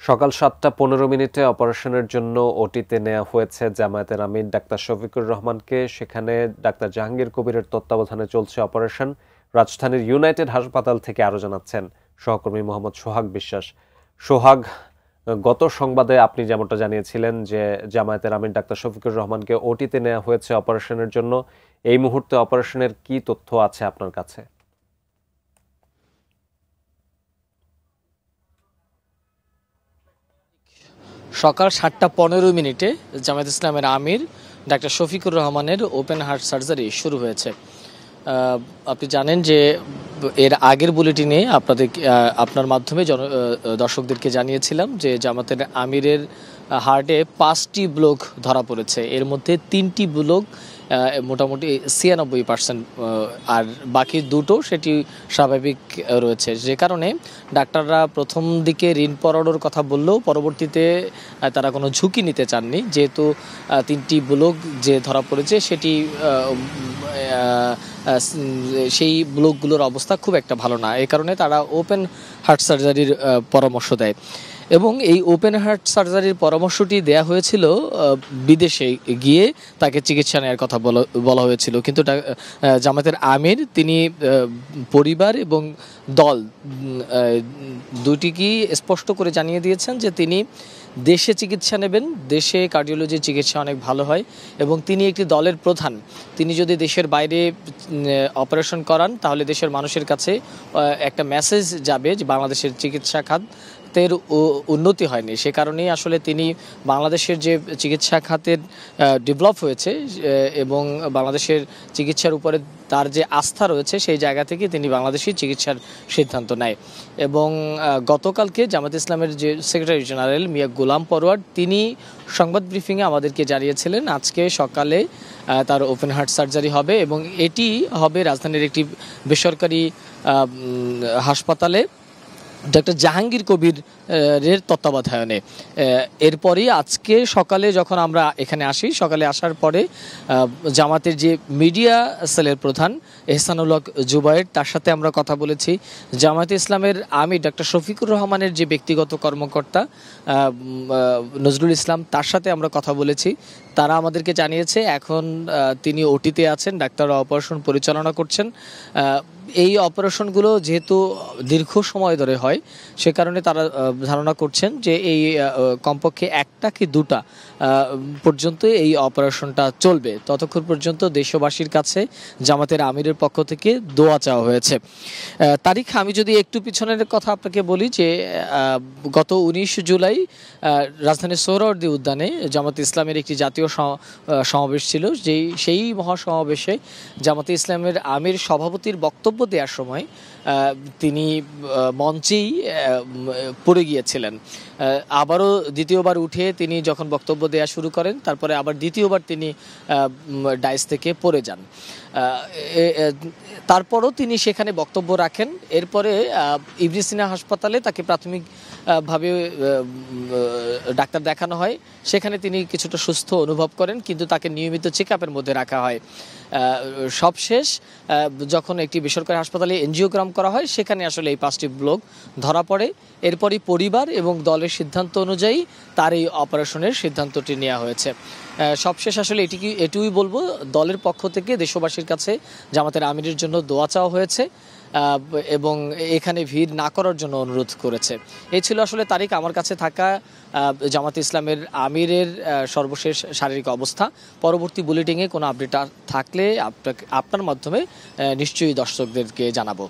সকাল ৭টা ১৫ অপারেশনের জন্য ওটিতে নেওয়া হয়েছে জামায়াতের আমির ডাক্তার শফিকুর রহমানকে। সেখানে ডাক্তার জাহাঙ্গীর কবিরের তত্ত্বাবধানে চলছে অপারেশন। রাজধানীর ইউনাইটেড হাসপাতাল থেকে আরও জানাচ্ছেন সহকর্মী মোহাম্মদ সোহাগ বিশ্বাস। সোহাগ, গত সংবাদে আপনি যেমনটা জানিয়েছিলেন যে জামায়াতের আমির ডাক্তার শফিকুর রহমানকে ওটিতে নেওয়া হয়েছে অপারেশনের জন্য। এই মুহূর্তে অপারেশনের কি তথ্য আছে আপনার কাছে? সকাল ৭টা ১৫ জামায়াত ইসলামের আমির ডাক্তার শফিকুর রহমানের ওপেন হার্ট সার্জারি শুরু হয়েছে। আপনি জানেন যে এর আগের বুলেটিনে আপনার মাধ্যমে দর্শকদেরকে জানিয়েছিলাম যে জামায়াতের আমিরের হার্টে 5টি ব্লক ধরা পড়েছে। এর মধ্যে 3টি ব্লক মোটামুটি 96%, আর বাকি দুটো সেটি স্বাভাবিক রয়েছে। যে কারণে ডাক্তাররা প্রথম দিকে ঋণ পরানোর কথা বললেও পরবর্তীতে তারা কোনো ঝুঁকি নিতে চাননি, যেহেতু 3টি ব্লক যে ধরা পড়েছে সেটি সেই ব্লকগুলোর অবস্থা খুব একটা ভালো না। এই কারণে তারা ওপেন হার্ট সার্জারির পরামর্শ দেয় এবং এই ওপেন হার্ট সার্জারির পরামর্শটি দেয়া হয়েছিল বিদেশে গিয়ে তাকে চিকিৎসা নেওয়ার কথা বলা হয়েছিল। কিন্তু জামায়াতের আমির তিনি পরিবার এবং দল দুটিকেই স্পষ্ট করে জানিয়ে দিয়েছেন যে তিনি দেশে চিকিৎসা নেবেন, দেশে কার্ডিওলজির চিকিৎসা অনেক ভালো হয় এবং তিনি একটি দলের প্রধান। তিনি যদি দেশের বাইরে অপারেশন করান তাহলে দেশের মানুষের কাছে একটা মেসেজ যাবে যে বাংলাদেশের চিকিৎসা খাতের উন্নতি হয়নি। সে কারণেই আসলে তিনি বাংলাদেশের যে চিকিৎসা খাতের ডেভেলপ হয়েছে এবং বাংলাদেশের চিকিৎসার উপরে তার যে আস্থা রয়েছে সেই জায়গা থেকে তিনি বাংলাদেশি চিকিৎসার সিদ্ধান্ত নেয়। এবং গতকালকে জামায়াত ইসলামের যে সেক্রেটারি জেনারেল মিয়া গোলাম পরোয়ার তিনি সংবাদ ব্রিফিংয়ে আমাদেরকে জানিয়েছিলেন আজকে সকালে তার ওপেন হার্ট সার্জারি হবে এবং এটি হবে রাজধানীর একটি বেসরকারি হাসপাতালে ডাক্তার জাহাঙ্গীর কবিরের তত্ত্বাবধানে। এরপরই আজকে সকালে যখন আমরা এখানে আসি, সকালে আসার পরে জামাতের যে মিডিয়া সেলের প্রধান এহসানুল হক জুবায়ের, তার সাথে আমরা কথা বলেছি। জামায়াতে ইসলামের আমির ডাক্তার শফিকুর রহমানের যে ব্যক্তিগত কর্মকর্তা নজরুল ইসলাম, তার সাথে আমরা কথা বলেছি। তারা আমাদেরকে জানিয়েছে এখন তিনি ওটিতে আছেন, ডাক্তাররা অপারেশন পরিচালনা করছেন। এই অপারেশনগুলো যেহেতু দীর্ঘ সময় ধরে হয় সে কারণে তারা ধারণা করছেন যে এই কমপক্ষে 1টা কি 2টা পর্যন্ত এই অপারেশনটা চলবে। ততক্ষণ পর্যন্ত দেশবাসীর কাছে জামাতের আমিরের পক্ষ থেকে দোয়া চাওয়া হয়েছে। তারিখ আমি যদি একটু পিছনের কথা আপনাকে বলি যে গত 19 জুলাই রাজধানীর সোহরাওয়ার্দী উদ্যানে জামাতে ইসলামের একটি জাতীয় সমাবেশ ছিল। সেই মহাসমাবেশে জামাতে ইসলামের আমির সভাপতির বক্তব্য দেওয়ার সময় তিনি মঞ্চেই পড়ে গিয়েছিলেন। আবারও দ্বিতীয়বার উঠে তিনি যখন বক্তব্য দেওয়া শুরু করেন তারপরে আবার দ্বিতীয়বার তিনি ডাইস থেকে পড়ে যান। তারপরও তিনি সেখানে বক্তব্য রাখেন। এরপরে ইবনে সিনা হাসপাতালে তাকে প্রাথমিকভাবে ডাক্তার দেখানো হয়। সেখানে তিনি কিছুটা সুস্থ অনুভব করেন, কিন্তু তাকে নিয়মিত চেক আপের মধ্যে রাখা হয়। সবশেষ যখন একটি বেসরকারি হাসপাতালে এনজিওগ্রাম করা হয় সেখানে আসলে এই 5টি ব্লক ধরা পড়ে। এরপরই পরিবার এবং দলের সিদ্ধান্ত অনুযায়ী তার এই অপারেশনের সিদ্ধান্তটি নেওয়া হয়েছে। সবশেষ আসলে এটুকুই বলবো, দলের পক্ষ থেকে দেশবাসীর কাছে জামাতের আমিরের জন্য দোয়া চাওয়া হয়েছে এবং এখানে ভিড় না করার জন্য অনুরোধ করেছে। এই ছিল আসলে তারিখ আমার কাছে থাকা জামাত ইসলামের আমিরের সর্বশেষ শারীরিক অবস্থা। পরবর্তী বুলেটিনে কোনো আপডেট থাকলে আপনার মাধ্যমে নিশ্চয়ই দর্শকদেরকে জানাবো।